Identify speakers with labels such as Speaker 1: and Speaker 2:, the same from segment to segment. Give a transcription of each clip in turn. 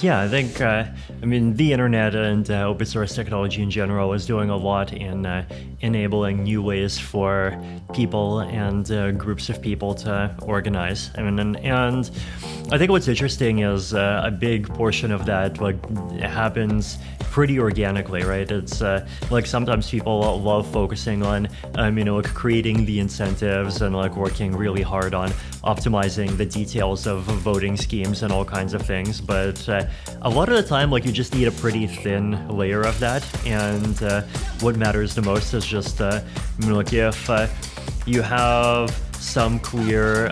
Speaker 1: Yeah, I think, the internet and open source technology in general is doing a lot in enabling new ways for people and groups of people to organize. And I think what's interesting is a big portion of that happens pretty organically, right? It's like sometimes people love focusing on, creating the incentives and like working really hard on optimizing the details of voting schemes and all kinds of things. But a lot of the time, like you just need a pretty thin layer of that. And what matters the most is just, if you have some clear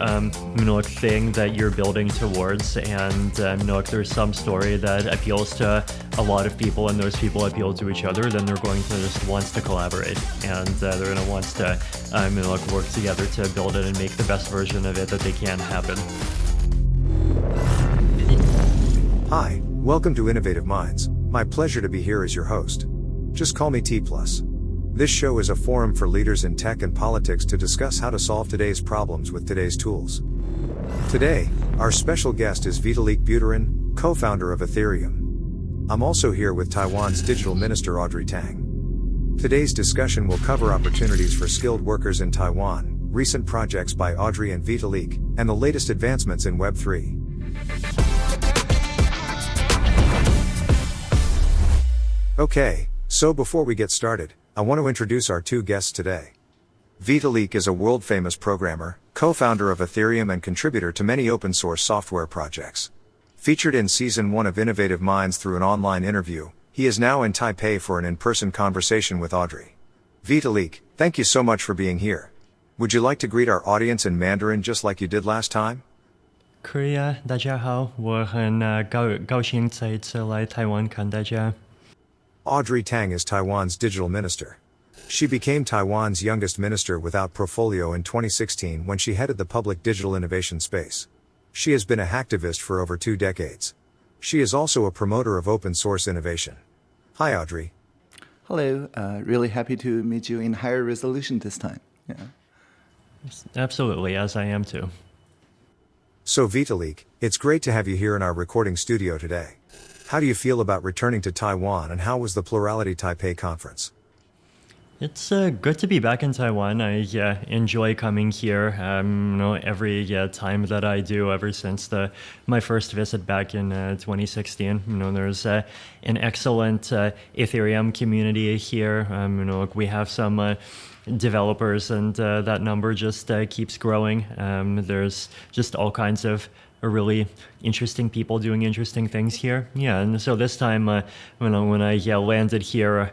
Speaker 1: thing that you're building towards, and if there's some story that appeals to a lot of people and those people appeal to each other, then they're going to just want to collaborate, and they're going to want to work together to build it and make the best version of it that they can happen.
Speaker 2: Hi, welcome to Innovative Minds. My pleasure to be here as your host. Just call me T+. This show is a forum for leaders in tech and politics to discuss how to solve today's problems with today's tools. Today, our special guest is Vitalik Buterin, co-founder of Ethereum. I'm also here with Taiwan's Digital Minister Audrey Tang. Today's discussion will cover opportunities for skilled workers in Taiwan, recent projects by Audrey and Vitalik, and the latest advancements in Web3. Okay, so before we get started, I want to introduce our two guests today. Vitalik is a world-famous programmer, co-founder of Ethereum and contributor to many open-source software projects. Featured in Season 1 of Innovative Minds through an online interview, he is now in Taipei for an in-person conversation with Audrey. Vitalik, thank you so much for being here. Would you like to greet our audience in Mandarin just like you did last time?
Speaker 1: 可以啊，大家好，我很高兴再一次来台湾看大家。
Speaker 2: Audrey Tang is Taiwan's digital minister. She became Taiwan's youngest minister without portfolio in 2016 when she headed the public digital innovation space. She has been a hacktivist for over 2 decades. She is also a promoter of open source innovation. Hi, Audrey.
Speaker 3: Hello, really happy to meet you in higher resolution this time. Yeah.
Speaker 1: Absolutely, as I am too.
Speaker 2: So Vitalik, it's great to have you here in our recording studio today. How do you feel about returning to Taiwan, and how was the Plurality Taipei conference?
Speaker 1: It's good to be back in Taiwan. I enjoy coming here. Every time that I do, ever since my first visit back in 2016. There's an excellent Ethereum community here. We have some developers, and that number just keeps growing. There's just all kinds of really interesting people doing interesting things here. Yeah, and so this time when I landed here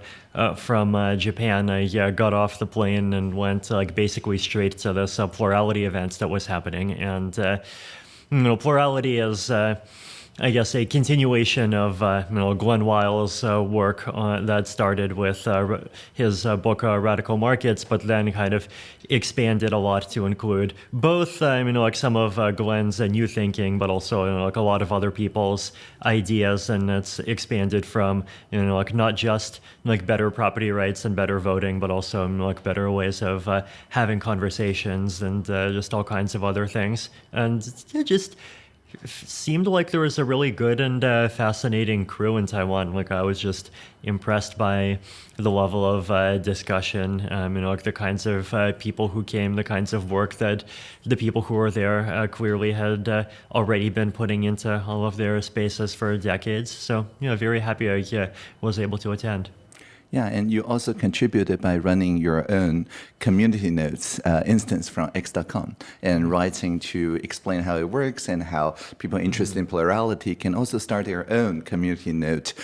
Speaker 1: from Japan, I got off the plane and went basically straight to this Plurality event that was happening. And Plurality is I guess a continuation of Glenn Weil's work that started with his book Radical Markets, but then kind of expanded a lot to include both some of Glenn's new thinking, but also a lot of other people's ideas, and it's expanded from not just better property rights and better voting, but also better ways of having conversations and just all kinds of other things, and just seemed like there was a really good and fascinating crew in Taiwan. I was just impressed by the level of discussion, the kinds of people who came, the kinds of work that the people who were there clearly had already been putting into all of their spaces for decades. So, very happy I was able to attend.
Speaker 3: Yeah, and you also contributed by running your own community notes instance from X.com and writing to explain how it works and how people interested in plurality can also start their own community note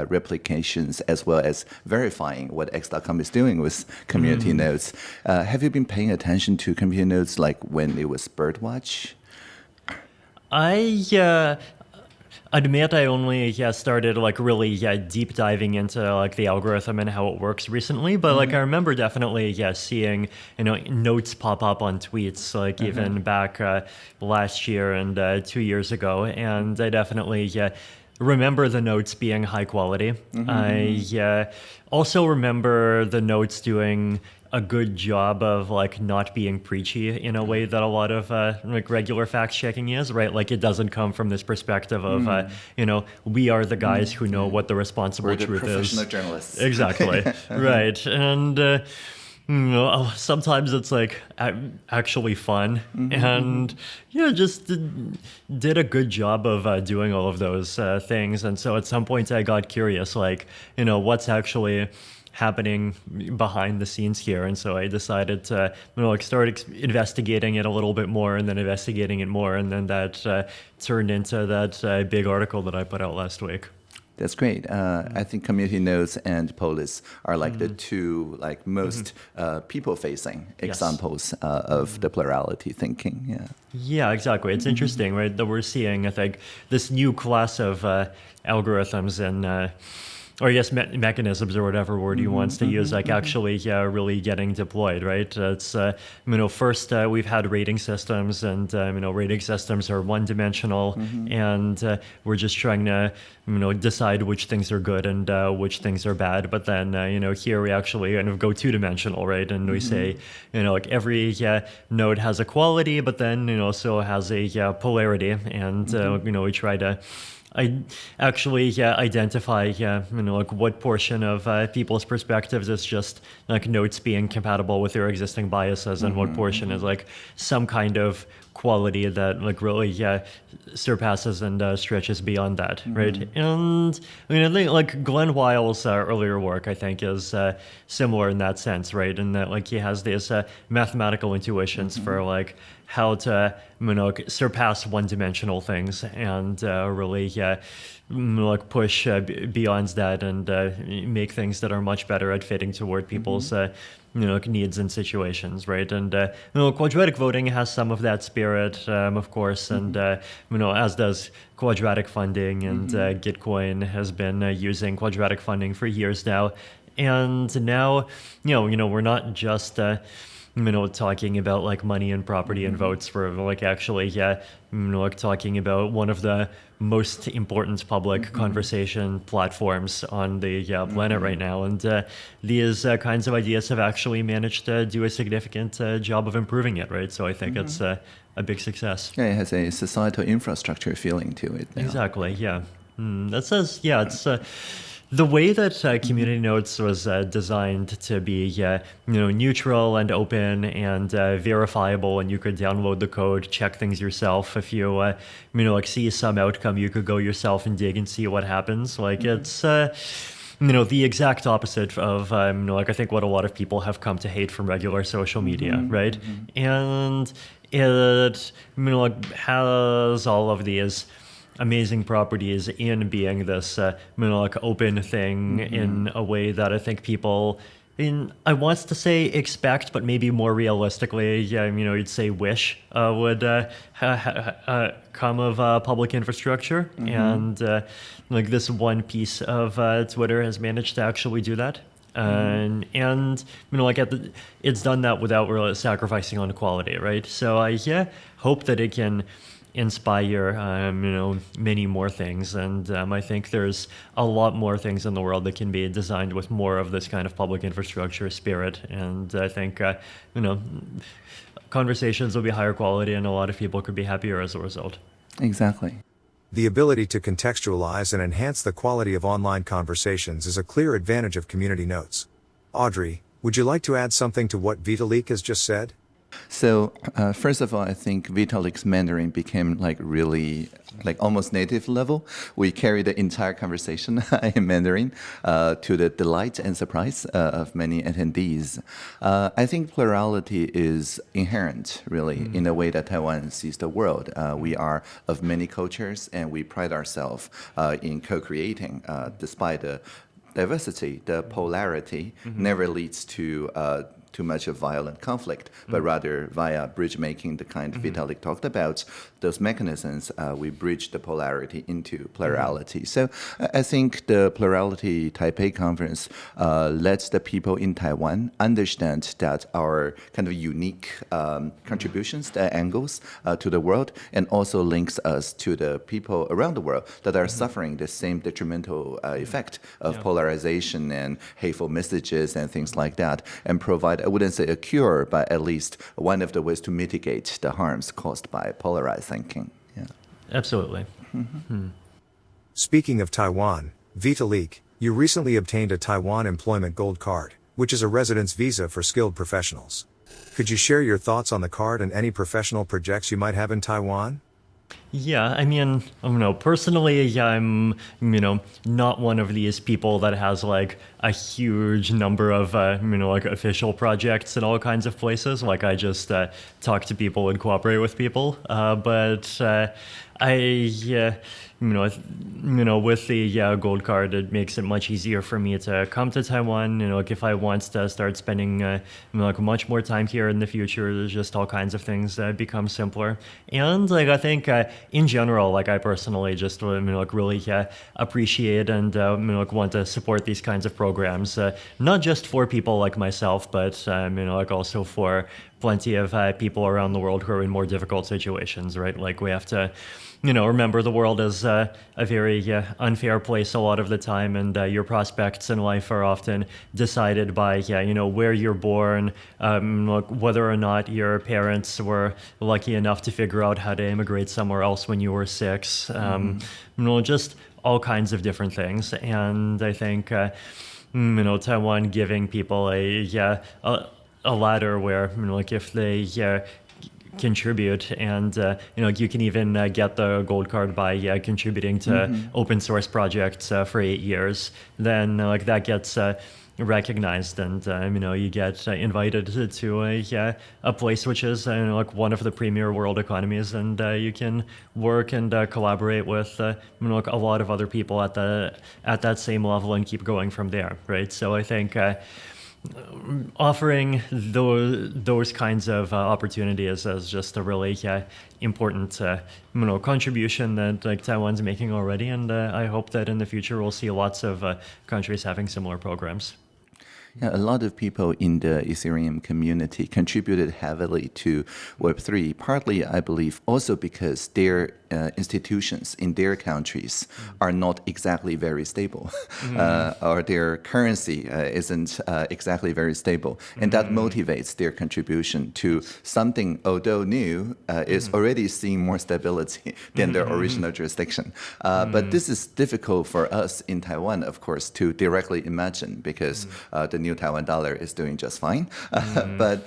Speaker 3: replications, as well as verifying what X.com is doing with community notes. Have you been paying attention to community notes like when it was Birdwatch?
Speaker 1: I admit I only started really deep diving into the algorithm and how it works recently, but I remember definitely seeing notes pop up on tweets even back last year and 2 years ago, and I definitely remember the notes being high quality. I also remember the notes doing a good job of like not being preachy in a way that a lot of like regular fact checking is, right? Like it doesn't come from this perspective of we are the guys who know what the responsible
Speaker 3: We're the
Speaker 1: truth
Speaker 3: professional
Speaker 1: is.
Speaker 3: journalists.
Speaker 1: Exactly. Right. And sometimes it's like actually fun, and just did a good job of doing all of those things. And so at some point I got curious, like what's actually happening behind the scenes here. And so I decided to like start investigating it a little bit more, and then investigating it more, and then that turned into that big article that I put out last week.
Speaker 3: That's great. I think community notes and Polis are like the two like most people-facing examples of the plurality thinking. Yeah.
Speaker 1: Yeah, exactly. It's interesting, right? That we're seeing, I think, this new class of algorithms and or I guess mechanisms, or whatever word he wants to use, like actually really getting deployed, right? It's first we've had rating systems, and rating systems are one-dimensional, and we're just trying to decide which things are good and which things are bad. But then here we actually kind of go two-dimensional, right? And we say like every node has a quality, but then also has a polarity, and we try to identify like what portion of people's perspectives is just like notes being compatible with their existing biases, and what portion is like some kind of quality that like really surpasses and stretches beyond that, right? And I think like Glenn Weil's earlier work, I think, is similar in that sense, right? And that like he has these mathematical intuitions for like how to surpass one-dimensional things and really like push beyond that, and make things that are much better at fitting toward people's needs and situations, right? And quadratic voting has some of that spirit, of course, and as does quadratic funding, and Gitcoin has been using quadratic funding for years now. And now we're not just talking about like money and property and votes, for like actually like talking about one of the most important public conversation platforms on the planet right now. And these kinds of ideas have actually managed to do a significant job of improving it, right? So I think it's a big success.
Speaker 3: Yeah, it has a societal infrastructure feeling to it now.
Speaker 1: Exactly, yeah. That says, it's the way that Community Notes was designed to be neutral and open and verifiable, and you could download the code, check things yourself. If you like see some outcome, you could go yourself and dig and see what happens. Like it's the exact opposite of like I think what a lot of people have come to hate from regular social media, right? And it like has all of these amazing properties in being this like open thing in a way that I think people I want to say expect, but maybe more realistically, you'd say wish would come of public infrastructure. And like this one piece of Twitter has managed to actually do that. And like it's done that without really sacrificing on quality, right? So I hope that it can inspire many more things, and I think there's a lot more things in the world that can be designed with more of this kind of public infrastructure spirit. And I think conversations will be higher quality, and a lot of people could be happier as a result.
Speaker 3: Exactly.
Speaker 2: The ability to contextualize and enhance the quality of online conversations is a clear advantage of Community Notes. Audrey, would you like to add something to what Vitalik has just said?
Speaker 3: So first of all, I think Vitalik's Mandarin became like really like almost native level. We carry the entire conversation in Mandarin to the delight and surprise of many attendees. I think plurality is inherent, really, in the way that Taiwan sees the world. We are of many cultures, and we pride ourselves in co-creating, despite the diversity. The polarity never leads to too much of violent conflict, but rather via bridge making, the kind Vitalik talked about, those mechanisms, we bridge the polarity into plurality. So I think the Plurality Taipei Conference lets the people in Taiwan understand that our kind of unique contributions, the angles to the world, and also links us to the people around the world that are suffering the same detrimental effect of polarization and hateful messages and things like that, and provide, I wouldn't say a cure, but at least one of the ways to mitigate the harms caused by polarized thinking. Yeah.
Speaker 1: Absolutely.
Speaker 2: Speaking of Taiwan, Vitalik, you recently obtained a Taiwan Employment Gold Card, which is a residence visa for skilled professionals. Could you share your thoughts on the card and any professional projects you might have in Taiwan?
Speaker 1: Yeah, I mean, I don't know. Personally, I'm, not one of these people that has like a huge number of, like official projects in all kinds of places. Like I just talk to people and cooperate with people. But with the gold card, it makes it much easier for me to come to Taiwan. Like if I want to start spending much more time here in the future, there's just all kinds of things that become simpler. And I think in general, I personally just really appreciate and want to support these kinds of programs, not just for people like myself, but also for plenty of people around the world who are in more difficult situations, right? Like we have to remember the world is a very unfair place a lot of the time, and your prospects in life are often decided by, where you're born, whether or not your parents were lucky enough to figure out how to immigrate somewhere else when you were 6, just all kinds of different things. And I think, Taiwan giving people a ladder where, if they contribute, and you can even get the gold card by contributing to open source projects for 8 years. Then that gets recognized, and you get invited to a place which is one of the premier world economies, and you can work and collaborate with a lot of other people at that same level and keep going from there, right? So I think offering those kinds of opportunities as just a really important contribution that Taiwan's making already, and I hope that in the future we'll see lots of countries having similar programs.
Speaker 3: Yeah, a lot of people in the Ethereum community contributed heavily to Web3, partly, I believe, also because their institutions in their countries are not exactly very stable, or their currency isn't exactly very stable. And that motivates their contribution to something, although new, is already seeing more stability than their original jurisdiction. But this is difficult for us in Taiwan, of course, to directly imagine, because the new Taiwan dollar is doing just fine. But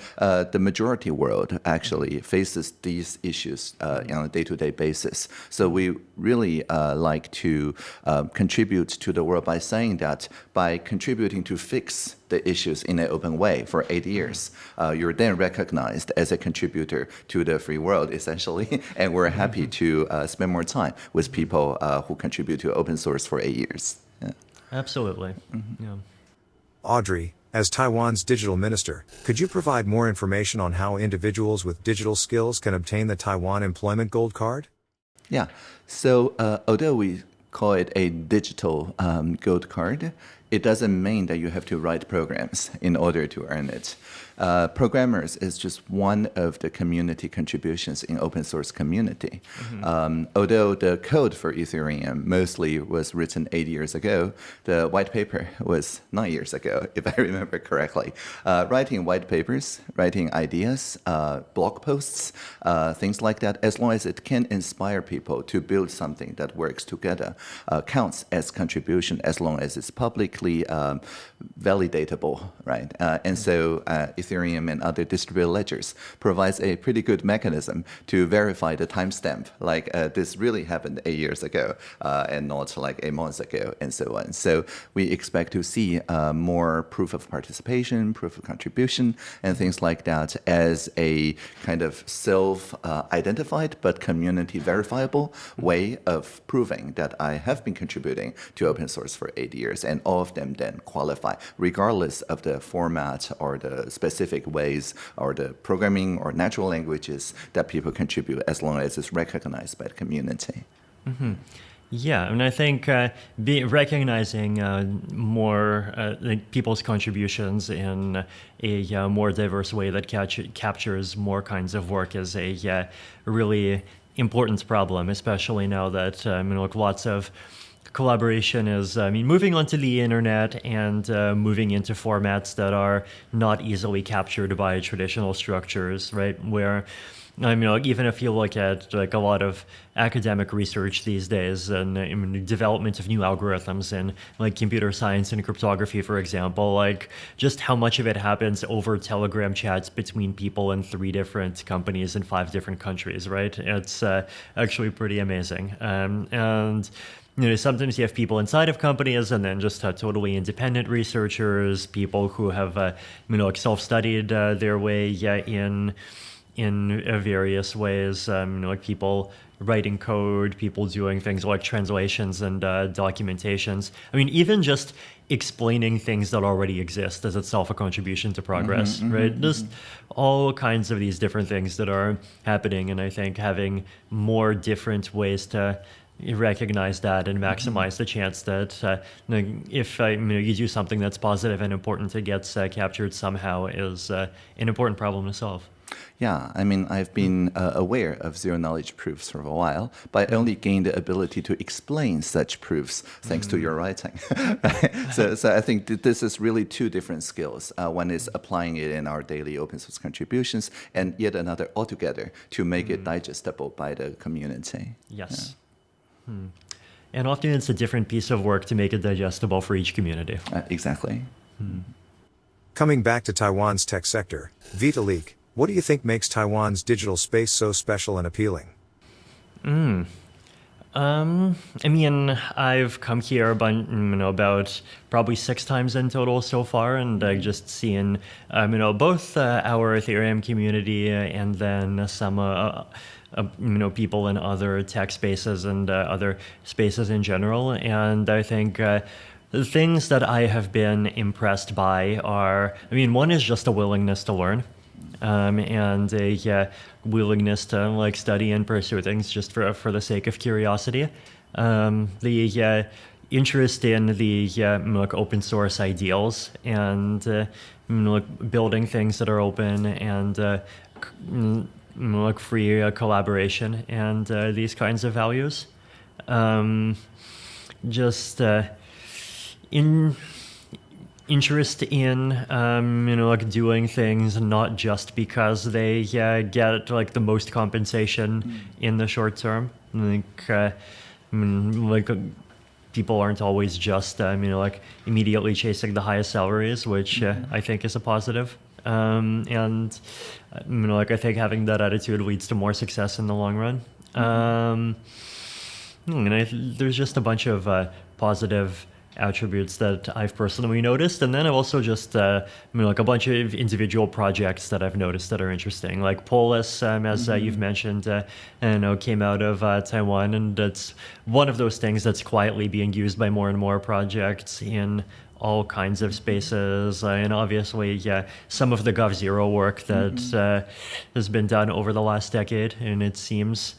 Speaker 3: the majority world actually faces these issues on a day-to-day basis. So we really like to contribute to the world by saying that by contributing to fix the issues in an open way for 8 years, you're then recognized as a contributor to the free world, essentially. And we're happy to spend more time with people who contribute to open source for 8 years. Yeah.
Speaker 1: Absolutely. Yeah.
Speaker 2: Audrey, as Taiwan's digital minister, could you provide more information on how individuals with digital skills can obtain the Taiwan Employment Gold Card?
Speaker 3: Yeah. So although we call it a digital gold card, it doesn't mean that you have to write programs in order to earn it. Programmers is just one of the community contributions in open source community. Although the code for Ethereum mostly was written 8 years ago, the white paper was 9 years ago, if I remember correctly. Writing white papers, writing ideas, blog posts, things like that, as long as it can inspire people to build something that works together, counts as contribution as long as it's publicly validatable, right? And so Ethereum and other distributed ledgers provides a pretty good mechanism to verify the timestamp, like this really happened 8 years ago and not like 8 months ago, and so on. So we expect to see more proof of participation, proof of contribution, and things like that as a kind of self-identified but community verifiable way of proving that I have been contributing to open source for 8 years, and all of them then qualify, regardless of the format or the specific ways or the programming or natural languages that people contribute, as long as it's recognized by the community.
Speaker 1: Yeah, and I think recognizing more like people's contributions in a more diverse way that captures more kinds of work is a really important problem, especially now that like lots of collaboration is, moving onto the internet and moving into formats that are not easily captured by traditional structures, right? Where like even if you look at like a lot of academic research these days and development of new algorithms in like computer science and cryptography, for example, like just how much of it happens over Telegram chats between people in 3 different companies in 5 different countries, right? It's actually pretty amazing. And sometimes you have people inside of companies and then just totally independent researchers, people who have, like self-studied their way in various ways, like people writing code, people doing things like translations and documentations. Even just explaining things that already exist is itself a contribution to progress, right? Just all kinds of these different things that are happening, and I think having more different ways to recognize that and maximize the chance that if you do something that's positive and important, it gets captured somehow is an important problem to solve.
Speaker 3: Yeah, I've been aware of zero-knowledge proofs for a while, but I only gained the ability to explain such proofs thanks to your writing. so I think this is really 2 different skills. One is applying it in our daily open source contributions, and yet another altogether to make it digestible by the community.
Speaker 1: Yes. Yeah. And often it's a different piece of work to make it digestible for each community.
Speaker 3: Exactly.
Speaker 2: Coming back to Taiwan's tech sector, Vitalik, what do you think makes Taiwan's digital space so special and appealing?
Speaker 1: I've come here about probably 6 times in total so far, and I just seen, both our Ethereum community and then some, people in other tech spaces and other spaces in general. And I think the things that I have been impressed by are, one is just a willingness to learn. And a willingness to like study and pursue things just for the sake of curiosity. The interest in the like open source ideals and like building things that are open and like free collaboration and these kinds of values. Interest in like doing things not just because they get like the most compensation in the short term. People aren't always just like immediately chasing the highest salaries, which I think is a positive. And I think having that attitude leads to more success in the long run. There's just a bunch of positive attributes that I've personally noticed, and then I've also just like a bunch of individual projects that I've noticed that are interesting, like Polis, as you've mentioned, came out of Taiwan, and that's one of those things that's quietly being used by more and more projects in all kinds of spaces, and obviously some of the GovZero work that has been done over the last decade, and it seems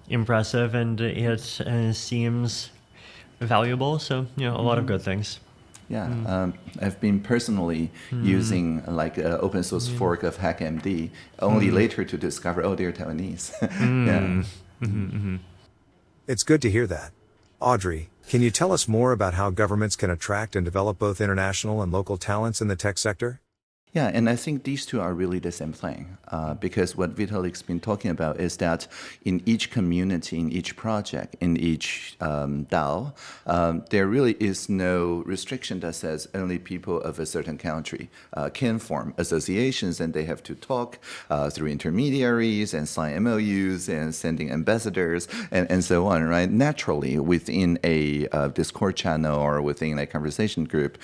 Speaker 1: impressive and it seems valuable, so a lot of good things.
Speaker 3: Yeah, I've been personally using like an open source fork of HackMD, only later to discover, oh, they're Taiwanese.
Speaker 2: It's good to hear that. Audrey, can you tell us more about how governments can attract and develop both international and local talents in the tech sector?
Speaker 3: Yeah, and I think these 2 are really the same thing, because what Vitalik's been talking about is that in each community, in each project, in each DAO, there really is no restriction that says only people of a certain country can form associations, and they have to talk through intermediaries and sign MOUs and sending ambassadors and so on, right? Naturally, within a Discord channel or within a conversation group,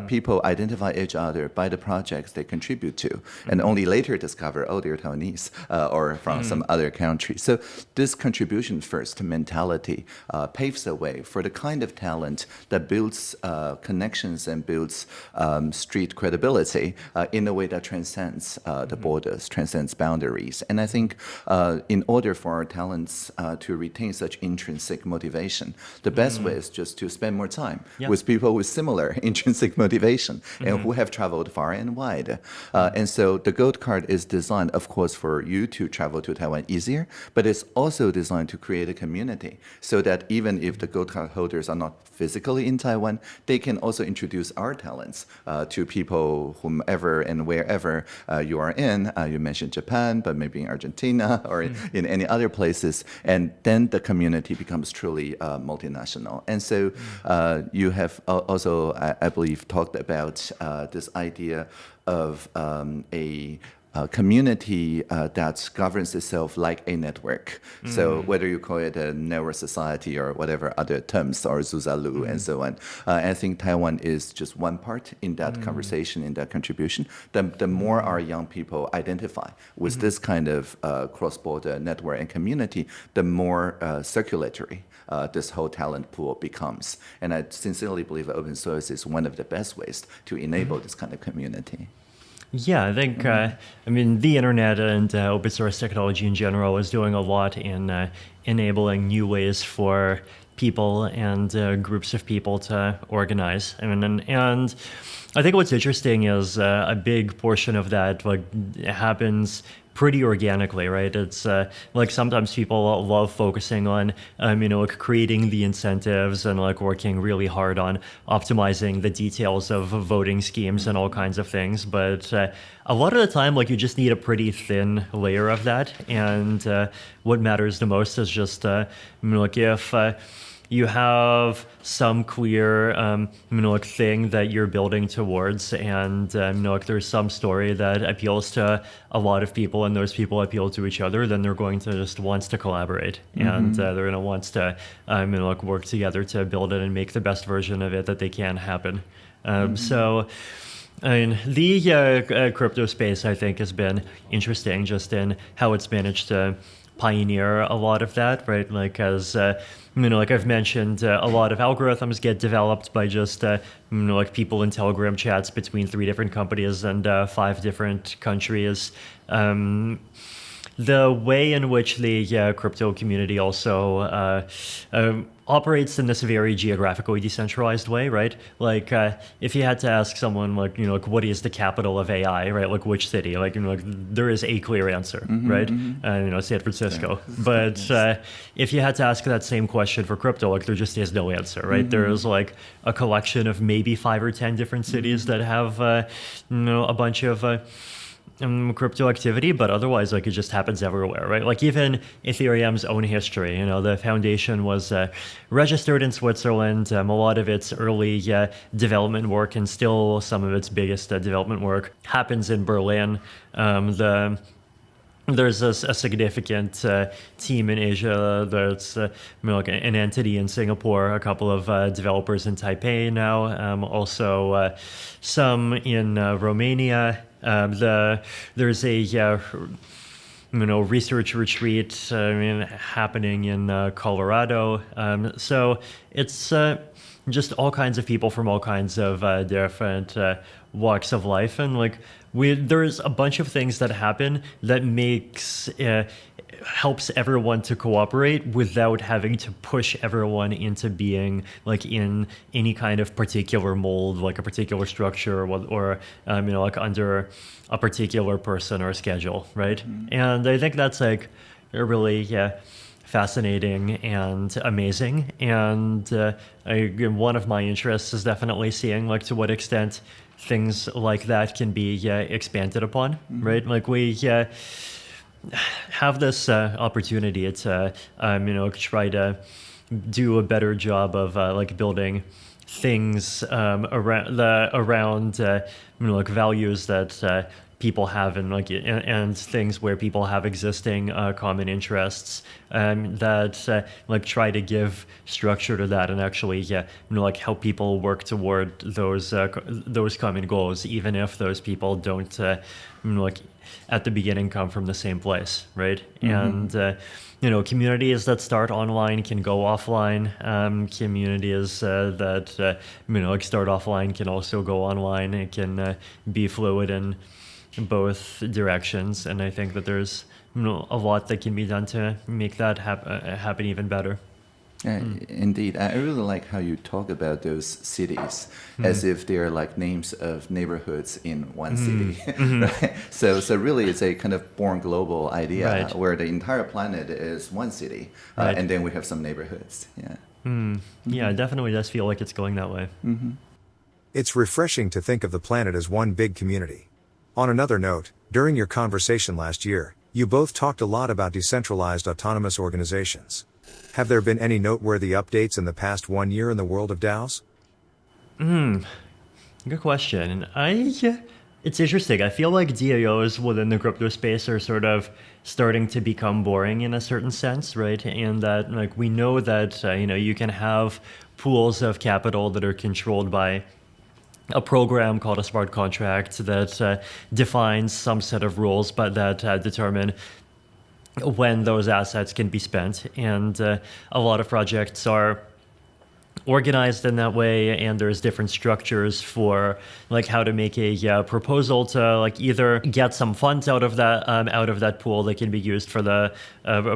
Speaker 3: people identify each other by the projects they contribute to, and only later discover, oh, they're Taiwanese or from some other country. So this contribution first mentality paves the way for the kind of talent that builds connections and builds street credibility in a way that transcends the borders, transcends boundaries. And I think in order for our talents to retain such intrinsic motivation, the best way is just to spend more time with people with similar intrinsic motivation and who have traveled far and wide. And so the Gold Card is designed, of course, for you to travel to Taiwan easier, but it's also designed to create a community so that even if the Gold Card holders are not physically in Taiwan, they can also introduce our talents to people whomever and wherever you are in. You mentioned Japan, but maybe in Argentina or in any other places. And then the community becomes truly multinational. And so you have also, I believe, talked about this idea of a community that governs itself like a network. So whether you call it a network society or whatever other terms, or Zuzalu and so on, I think Taiwan is just one part in that conversation, in that contribution. The more our young people identify with this kind of cross-border network and community, the more circulatory this whole talent pool becomes. And I sincerely believe open source is one of the best ways to enable this kind of community.
Speaker 1: Yeah, I think, I mean, the internet and open source technology in general is doing a lot in enabling new ways for people and groups of people to organize. I mean, and I think what's interesting is a big portion of that happens pretty organically, right? It's like sometimes people love focusing on, creating the incentives and working really hard on optimizing the details of voting schemes and all kinds of things. But a lot of the time, you just need a pretty thin layer of that. And what matters the most is just, if you have some clear, thing that you're building towards, and there's some story that appeals to a lot of people, and those people appeal to each other, then they're going to just want to collaborate, and they're going to want to, work together to build it and make the best version of it that they can happen. So. I mean, the crypto space, I think, has been interesting just in how it's managed to pioneer a lot of that, right? As I've mentioned, a lot of algorithms get developed by just people in Telegram chats between 3 different companies and 5 different countries. The way in which the crypto community also operates in this very geographically decentralized way, right? If you had to ask someone, what is the capital of AI, right? Which city? There is a clear answer, right? San Francisco. Yeah. But if you had to ask that same question for crypto, there just is no answer, right? There's a collection of maybe 5 or 10 different cities that have, a bunch of crypto activity, but otherwise, it just happens everywhere, right? Even Ethereum's own history, the foundation was registered in Switzerland. A lot of its early development work and still some of its biggest development work happens in Berlin. There's a significant team in Asia that's an entity in Singapore, a couple of developers in Taipei now, also some in Romania. There's a research retreat happening in Colorado. So it's just all kinds of people from all kinds of different walks of life, and there's a bunch of things that happen that helps everyone to cooperate without having to push everyone into being in any kind of particular mold, a particular structure, or under a particular person or schedule, right? And I think that's really fascinating and amazing. And one of my interests is definitely seeing to what extent things like that can be expanded upon, right? We have this opportunity to try to do a better job of building things around values that people have and things where people have existing common interests that like try to give structure to that and actually like help people work toward those common goals, even if those people don't like at the beginning come from the same place, right? And communities that start online can go offline. Communities that like start offline can also go online. It can be fluid in both directions, and I think that there's a lot that can be done to make that happen even better.
Speaker 3: Indeed, I really like how you talk about those cities as if they're like names of neighborhoods in one city. Right? So really, it's a kind of born global idea
Speaker 1: Right.
Speaker 3: where the entire planet is one city,
Speaker 1: Right.
Speaker 3: and then we have some neighborhoods. Yeah.
Speaker 1: Yeah, it definitely does feel like it's going that way.
Speaker 2: It's refreshing to think of the planet as one big community. On another note, during your conversation last year, you both talked a lot about decentralized autonomous organizations. Have there been any noteworthy updates in the past 1 year in the world of DAOs?
Speaker 1: Good question. It's interesting. I feel like DAOs within the crypto space are sort of starting to become boring in a certain sense, right? And that like we know that you can have pools of capital that are controlled by a program called a smart contract that defines some set of rules, but that determine when those assets can be spent. And a lot of projects are organized in that way, and there's different structures for like how to make a proposal to like either get some funds out of that pool that can be used for the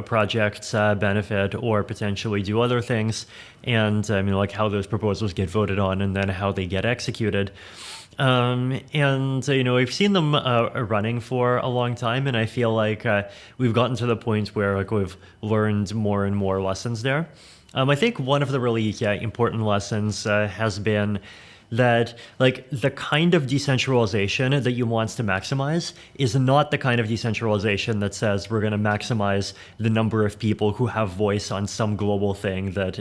Speaker 1: project's benefit, or potentially do other things, and like how those proposals get voted on and then how they get executed. We've seen them running for a long time, and I feel like we've gotten to the point where like we've learned more and more lessons there. I think one of the really important lessons has been that like the kind of decentralization that you want to maximize is not the kind of decentralization that says we're going to maximize the number of people who have voice on some global thing that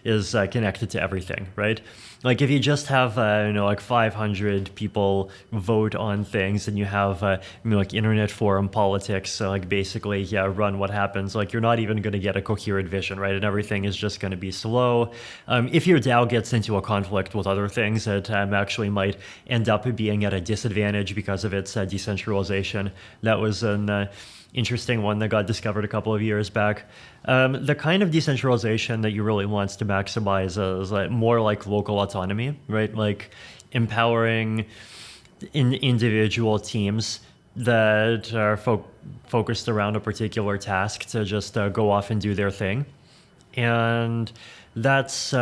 Speaker 1: is connected to everything, right? Like if you just have like 500 people vote on things, and you have like internet forum politics, so like basically run what happens, like you're not even going to get a coherent vision, right? And everything is just going to be slow. If your DAO gets into a conflict with other things, it actually might end up being at a disadvantage because of its decentralization. That was an interesting one that got discovered a couple of years back. The kind of decentralization that you really want to maximize is like more like local autonomy, right? Like empowering individual teams that are focused around a particular task to just go off and do their thing. And that's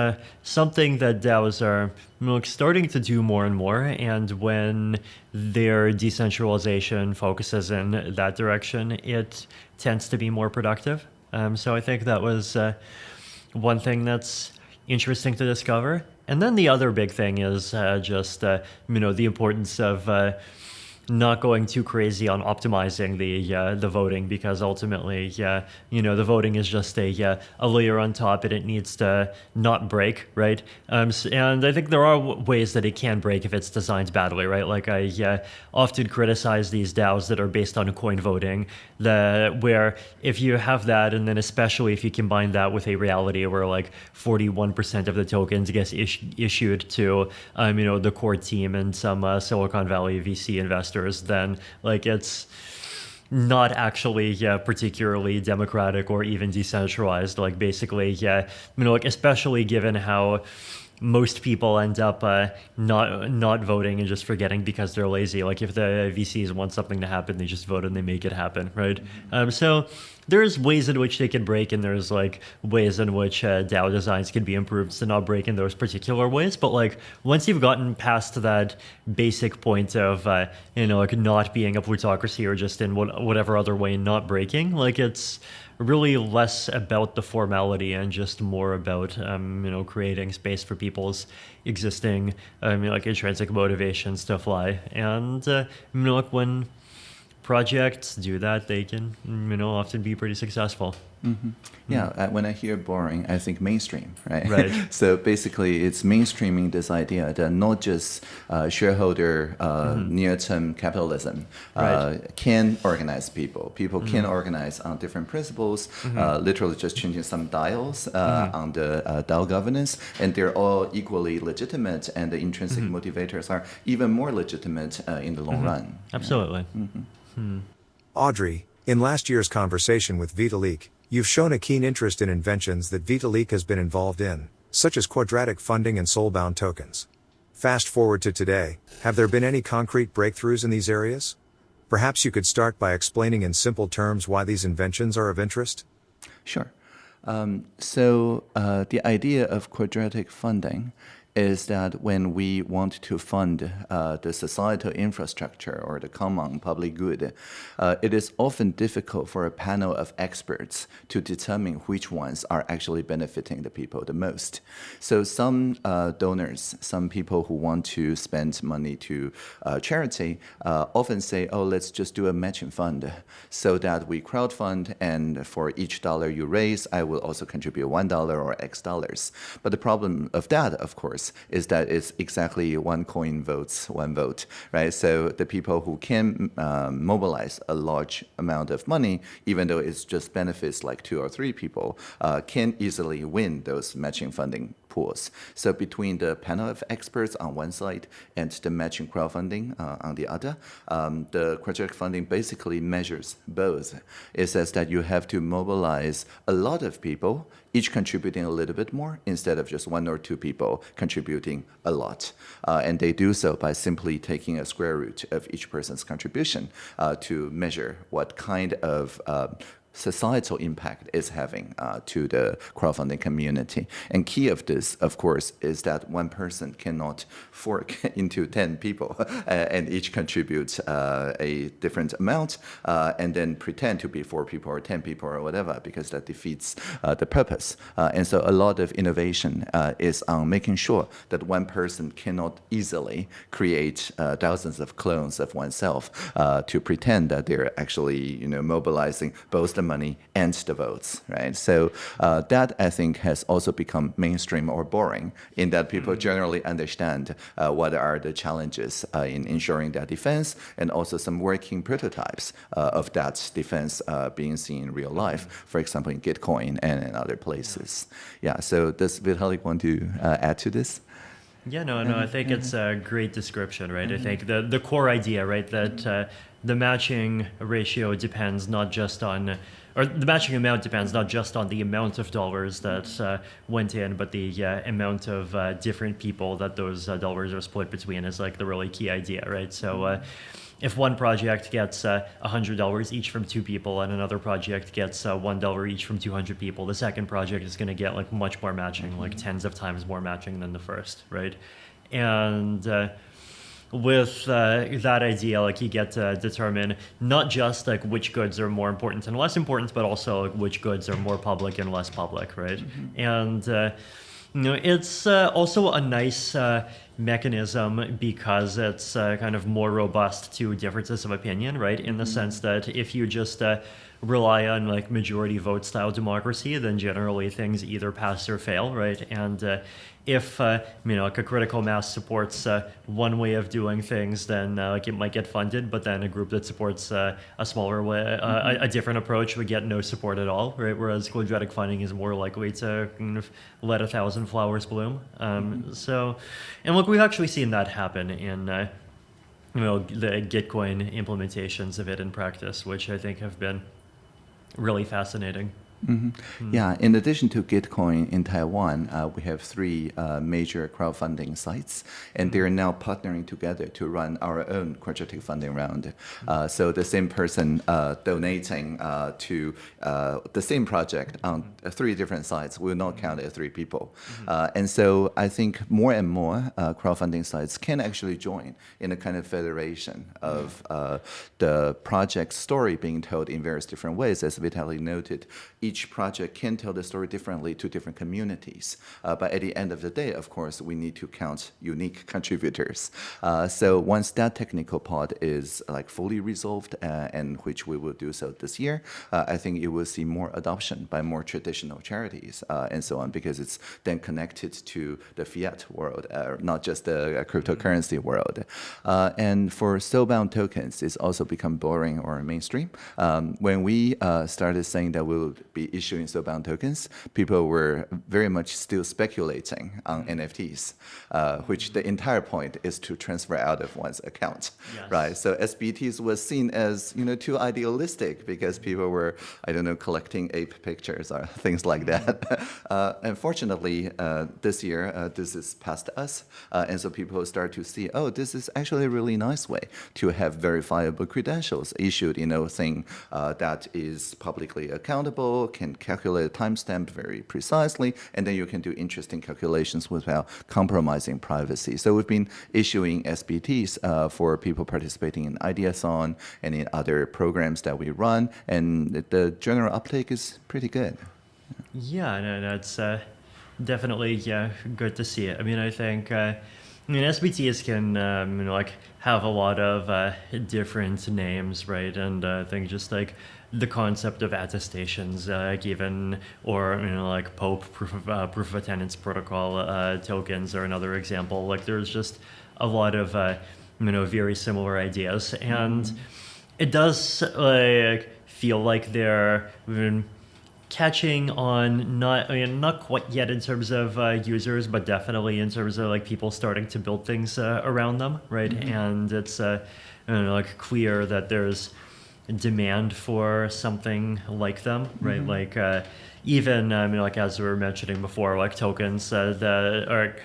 Speaker 1: something that DAOs are starting to do more and more. And when their decentralization focuses in that direction, it tends to be more productive. So I think that was one thing that's interesting to discover. And then the other big thing is just the importance of not going too crazy on optimizing the voting, because ultimately, the voting is just a layer on top, and it needs to not break, right? And I think there are ways that it can break if it's designed badly, right? Like I often criticize these DAOs that are based on coin voting, where if you have that, and then especially if you combine that with a reality where like 41% of the tokens gets issued to the core team and some Silicon Valley VC investors, then like it's not actually particularly democratic or even decentralized. Like basically, like especially given how most people end up not voting and just forgetting because they're lazy. Like if the VCs want something to happen, they just vote and they make it happen, right? So there's ways in which they can break, and there's like ways in which DAO designs can be improved to not break in those particular ways. But like once you've gotten past that basic point of like not being a plutocracy or just in whatever other way not breaking, like it's really less about the formality and just more about creating space for people's existing like intrinsic motivations to fly. And like when projects do that, they can often be pretty successful.
Speaker 3: Yeah, when I hear boring, I think mainstream, right?
Speaker 1: Right.
Speaker 3: So basically, it's mainstreaming this idea that not just shareholder near-term capitalism
Speaker 1: Right.
Speaker 3: can organize people. People can organize on different principles, literally just changing some dials on the DAO governance, and they're all equally legitimate, and the intrinsic motivators are even more legitimate in the long run.
Speaker 1: Absolutely.
Speaker 2: Audrey, in last year's conversation with Vitalik, you've shown a keen interest in inventions that Vitalik has been involved in, such as quadratic funding and soulbound tokens. Fast forward to today, have there been any concrete breakthroughs in these areas? Perhaps you could start by explaining in simple terms why these inventions are of interest?
Speaker 3: Sure. So the idea of quadratic funding is that when we want to fund the societal infrastructure or the common public good, it is often difficult for a panel of experts to determine which ones are actually benefiting the people the most. So some donors, some people who want to spend money to charity, often say, oh, let's just do a matching fund so that we crowdfund, and for each dollar you raise, I will also contribute $1 or X dollars. But the problem of that, of course, is that it's exactly one coin votes one vote, right? So the people who can mobilize a large amount of money, even though it's just benefits like 2 or 3 people, can easily win those matching funding pools. So between the panel of experts on one side and the matching crowdfunding on the other, the quadratic funding basically measures both. It says that you have to mobilize a lot of people, each contributing a little bit more, instead of just 1 or 2 people contributing a lot. And they do so by simply taking a square root of each person's contribution to measure what kind of societal impact is having to the crowdfunding community. And key of this, of course, is that one person cannot fork into 10 people and each contributes a different amount and then pretend to be 4 people or 10 people or whatever, because that defeats the purpose. And so a lot of innovation is on making sure that one person cannot easily create thousands of clones of oneself to pretend that they're actually, mobilizing both the money and the votes, right? So that, I think, has also become mainstream or boring in that people generally understand what are the challenges in ensuring that defense, and also some working prototypes of that defense being seen in real life, for example, in Gitcoin and in other places. Yeah, so does Vitalik want to add to this?
Speaker 1: Yeah, no, I think it's a great description, right? I think the core idea, right, that the matching ratio depends not just on, or the matching amount depends not just on the amount of dollars that went in, but the amount of different people that those dollars are split between is like the really key idea, right? So if one project gets $100 each from 2 people and another project gets $1 each from 200 people, the second project is going to get like much more matching, like tens of times more matching than the first, right? And with that idea, like you get to determine not just like which goods are more important and less important, but also like, which goods are more public and less public, right? And it's also a nice mechanism because it's kind of more robust to differences of opinion, right? In the sense that if you just rely on like majority vote style democracy, then generally things either pass or fail, right? And if like a critical mass supports one way of doing things, then like it might get funded, but then a group that supports a smaller way, a different approach would get no support at all, right? Whereas quadratic funding is more likely to kind of let 1,000 flowers bloom. So, and look, we've actually seen that happen in the Gitcoin implementations of it in practice, which I think have been really fascinating.
Speaker 3: Yeah, in addition to Gitcoin in Taiwan, we have 3 major crowdfunding sites, and they're now partnering together to run our own quadratic funding round. So the same person donating to the same project on 3 different sites will not count as 3 people. And so I think more and more crowdfunding sites can actually join in a kind of federation of the project story being told in various different ways. As Vitalik noted, each project can tell the story differently to different communities. But at the end of the day, of course, we need to count unique contributors. So once that technical part is like fully resolved, and which we will do so this year, I think you will see more adoption by more traditional charities and so on, because it's then connected to the fiat world, not just the cryptocurrency world. And for soulbound tokens, it's also become boring or mainstream. When we started saying that we will be issuing soulbound tokens, people were very much still speculating on NFTs, which the entire point is to transfer out of one's account,
Speaker 1: Yes.
Speaker 3: right? So SBTs was seen as too idealistic because people were, I don't know, collecting ape pictures or things like that. Unfortunately, this year this is past us, and so people start to see, oh, this is actually a really nice way to have verifiable credentials issued, thing that is publicly accountable, can calculate a timestamp very precisely, and then you can do interesting calculations without compromising privacy. So we've been issuing SBTs for people participating in Ideathon and in other programs that we run, and the general uptake is pretty good.
Speaker 1: Yeah, no, that's definitely good to see it. I mean, I think SBTs can like have a lot of different names, right? And I think just like the concept of attestations, given, or like POPE proof of attendance protocol tokens are another example. Like there's just a lot of very similar ideas, and it does feel like they're catching on, not quite yet in terms of users, but definitely in terms of like people starting to build things around them, right? And it's like clear that there's demand for something like them, right? Like even like as we were mentioning before, like tokens that are,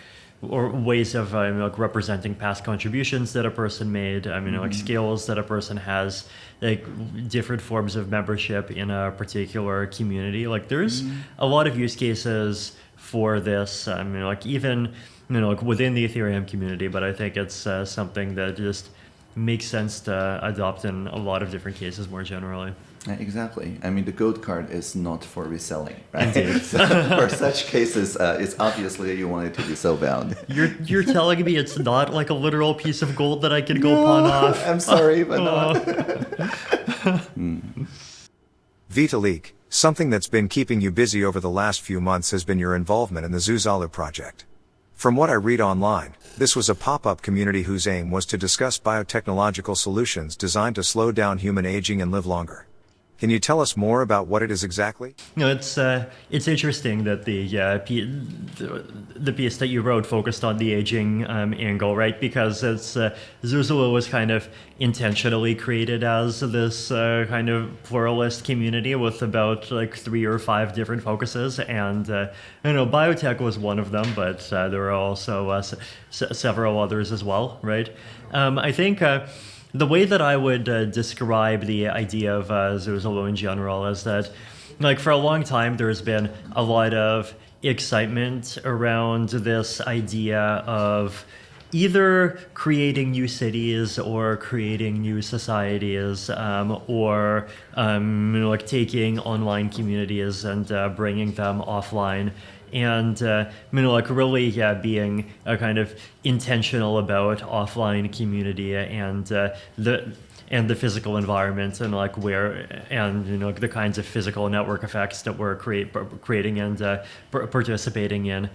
Speaker 1: or ways of like representing past contributions that a person made. Like skills that a person has, like different forms of membership in a particular community. Like there's a lot of use cases for this. Like even like within the Ethereum community, but I think it's something that just makes sense to adopt in a lot of different cases more generally.
Speaker 3: Exactly. The gold card is not for reselling, right? So for such cases, it's obviously you want it to be soulbound.
Speaker 1: You're telling me it's not like a literal piece of gold that I can go pawn off?
Speaker 3: I'm sorry, but not.
Speaker 2: Vitalik, something that's been keeping you busy over the last few months has been your involvement in the Zuzalu project. From what I read online, this was a pop-up community whose aim was to discuss biotechnological solutions designed to slow down human aging and live longer. Can you tell us more about what it is exactly?
Speaker 1: It's interesting that the piece that you wrote focused on the aging angle, right? Because it's Zuzalu was kind of intentionally created as this kind of pluralist community with about like 3 or 5 different focuses, and biotech was one of them, but there are also several others as well, right? I think. The way that I would describe the idea of Zuzalu in general is that, like, for a long time, there's been a lot of excitement around this idea of either creating new cities or creating new societies, or like taking online communities and bringing them offline. And like really being kind of intentional about offline community and the physical environment, and like where, and the kinds of physical network effects that we're creating and participating in.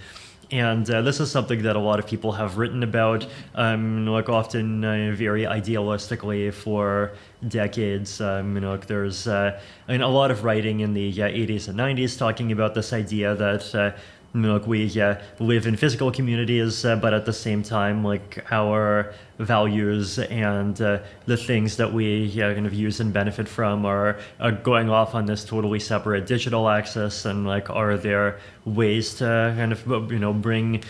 Speaker 1: And this is something that a lot of people have written about, like often very idealistically for decades. Like there's a lot of writing in the 80s and 90s talking about this idea that like we live in physical communities, but at the same time, like our values and the things that we kind of use and benefit from are going off on this totally separate digital axis. And like, are there ways to kind of bring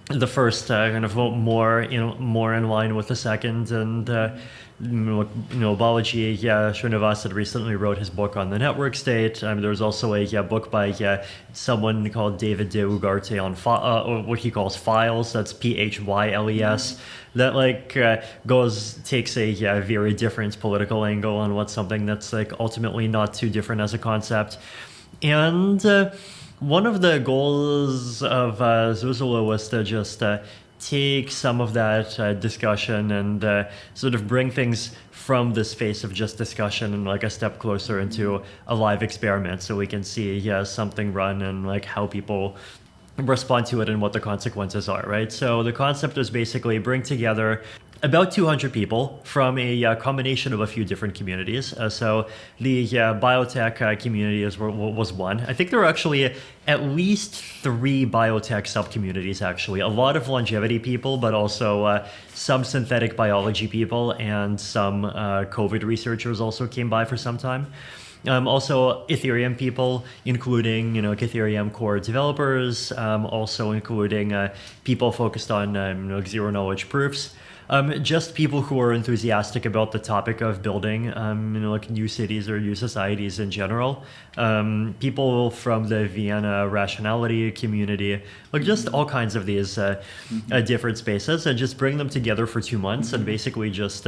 Speaker 1: the first kind of more in line with the second, and Balaji Srinivas had recently wrote his book on the network state. There was also a book by someone called David De Ugarte on what he calls Files. That's Phyles. That takes a very different political angle on what's something that's ultimately not too different as a concept. And one of the goals of Zuzula was to just take some of that discussion and sort of bring things from the space of just discussion and a step closer into a live experiment, so we can see something run and how people respond to it and what the consequences are, right? So the concept is basically bring together about 200 people from a combination of a few different communities. So the biotech community was one. I think there are actually at least 3 biotech sub-communities, actually. A lot of longevity people, but also some synthetic biology people, and some COVID researchers also came by for some time. Also Ethereum people, including Ethereum core developers, also including people focused on zero knowledge proofs. Just people who are enthusiastic about the topic of building, new cities or new societies in general. People from the Vienna rationality community, just all kinds of these different spaces, and just bring them together for 2 months and basically just,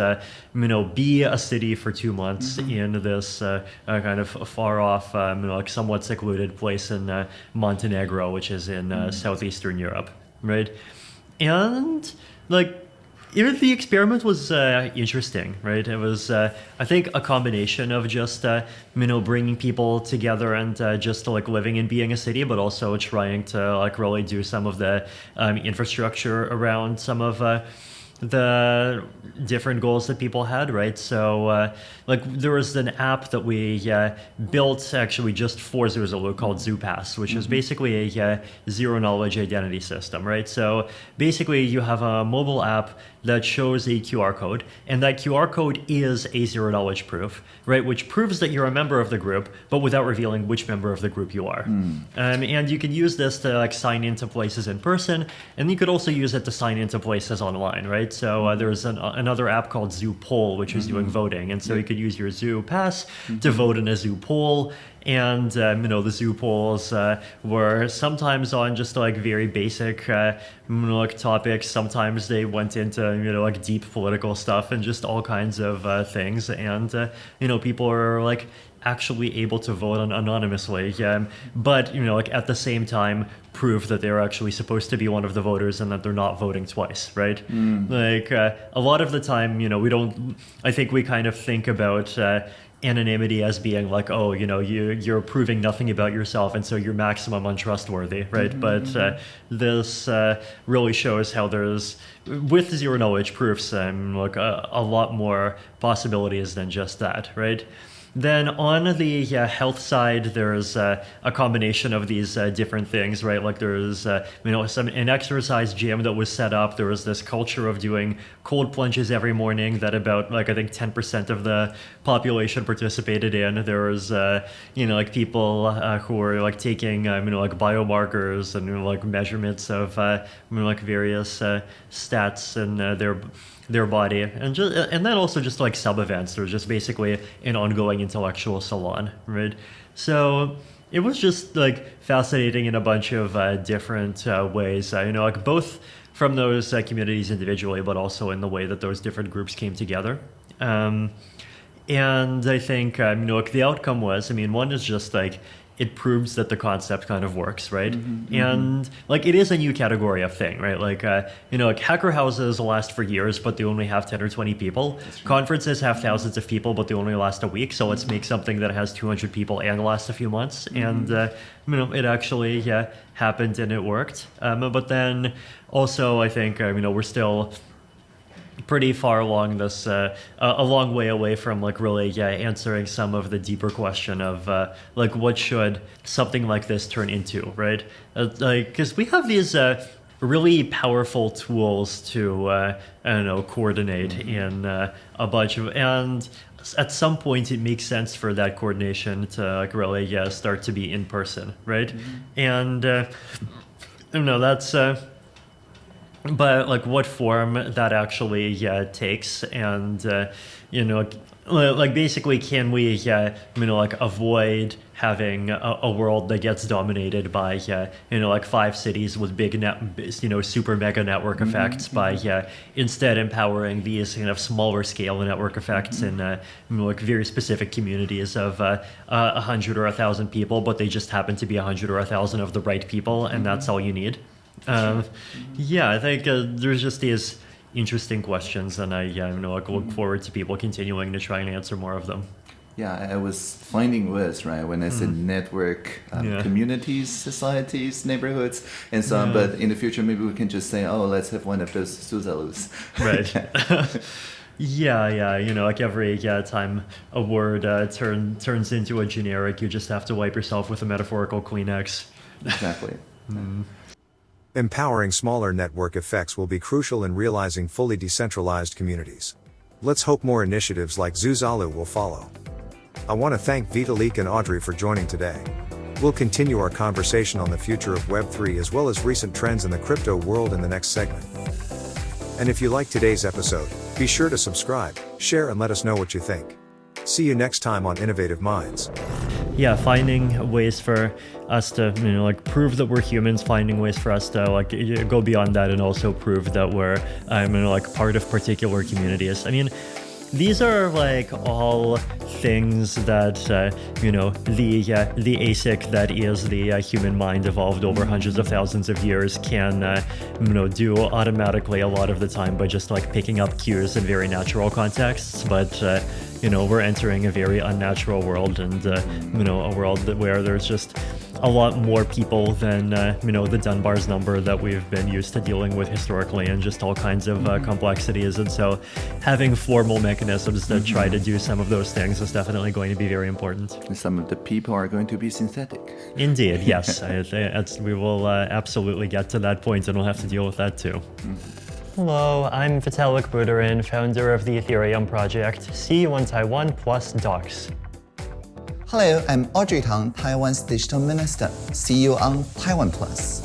Speaker 1: be a city for 2 months in this kind of far off, somewhat secluded place in Montenegro, which is in southeastern Europe, right? And even the experiment was interesting, right? It was, I think, a combination of just, bringing people together and just living and being a city, but also trying to really do some of the infrastructure around some of the different goals that people had, right? So there was an app that we built actually just for Zuzulu called ZooPass, which is basically a zero knowledge identity system, right? So basically you have a mobile app that shows a QR code, and that QR code is a zero knowledge proof, right? Which proves that you're a member of the group, but without revealing which member of the group you are. And you can use this to sign into places in person, and you could also use it to sign into places online, right? So there's another app called Zoo Poll, which is doing voting, and so you could use your Zoo Pass to vote in a Zoo Poll. And the zoo polls were sometimes on just very basic topics. Sometimes they went into deep political stuff and just all kinds of things. And people are actually able to vote anonymously, but at the same time prove that they're actually supposed to be one of the voters and that they're not voting twice, right? A lot of the time, we don't. I think we kind of think about anonymity as being you're proving nothing about yourself, and so you're maximum untrustworthy, right? But this really shows how there's, with zero knowledge proofs, a lot more possibilities than just that, right? Then on the health side, there's a combination of these different things, right? There's an exercise gym that was set up. There was this culture of doing cold plunges every morning that about I think 10% of the population participated in. There was people who were taking biomarkers and measurements of various stats in their body, and then also just sub events. There was just basically an ongoing intellectual salon, right? So it was just fascinating in a bunch of different ways. Both from those communities individually, but also in the way that those different groups came together. And I think the outcome was, one is just it proves that the concept kind of works, right? And it is a new category of thing, right? Hacker houses last for years, but they only have 10 or 20 people. Conferences have thousands of people, but they only last a week. So let's make something that has 200 people and lasts a few months. And it actually happened and it worked. But then also I think we're still pretty far along this, a long way away from really answering some of the deeper question of what should something like this turn into, right? Because we have these really powerful tools to coordinate in a bunch of, and at some point it makes sense for that coordination to really start to be in person, right? And that's but like what form that actually takes, and like basically, can we like avoid having a world that gets dominated by like 5 cities with big super mega network effects, by instead empowering these kind of smaller scale network effects in like very specific communities of 100 or 1,000 people, but they just happen to be 100 or 1,000 of the right people, and that's all you need. I think there's just these interesting questions, and I like look forward to people continuing to try and answer more of them.
Speaker 3: Yeah, I was finding words, right, when I said network, communities, societies, neighborhoods, and so on. But in the future, maybe we can just say, oh, let's have one of those Suzalus.
Speaker 1: Right. Like every time a word turns into a generic, you just have to wipe yourself with a metaphorical Kleenex.
Speaker 3: Exactly.
Speaker 2: Empowering smaller network effects will be crucial in realizing fully decentralized communities. Let's hope more initiatives like Zuzalu will follow. I want to thank Vitalik and Audrey for joining today. We'll continue our conversation on the future of Web3 as well as recent trends in the crypto world in the next segment. And if you like today's episode, be sure to subscribe, share, and let us know what you think. See you next time on Innovative Minds.
Speaker 1: Finding ways for us to like prove that we're humans, finding ways for us to like go beyond that, and also prove that we're like part of particular communities. I mean, these are like all things that the ASIC that is the human mind evolved over hundreds of thousands of years can do automatically a lot of the time by just like picking up cues in very natural contexts. But we're entering a very unnatural world, and a world where there's just a lot more people than the Dunbar's number that we've been used to dealing with historically, and just all kinds of complexities. And so having formal mechanisms that try to do some of those things is definitely going to be very important.
Speaker 3: And some of the people are going to be synthetic.
Speaker 1: Indeed, yes. We will absolutely get to that point, and we'll have to deal with that too. Hello, I'm Vitalik Buterin, founder of the Ethereum project. See you on Taiwan Plus Docs.
Speaker 4: Hello, I'm Audrey Tang, Taiwan's digital minister. See you on Taiwan Plus.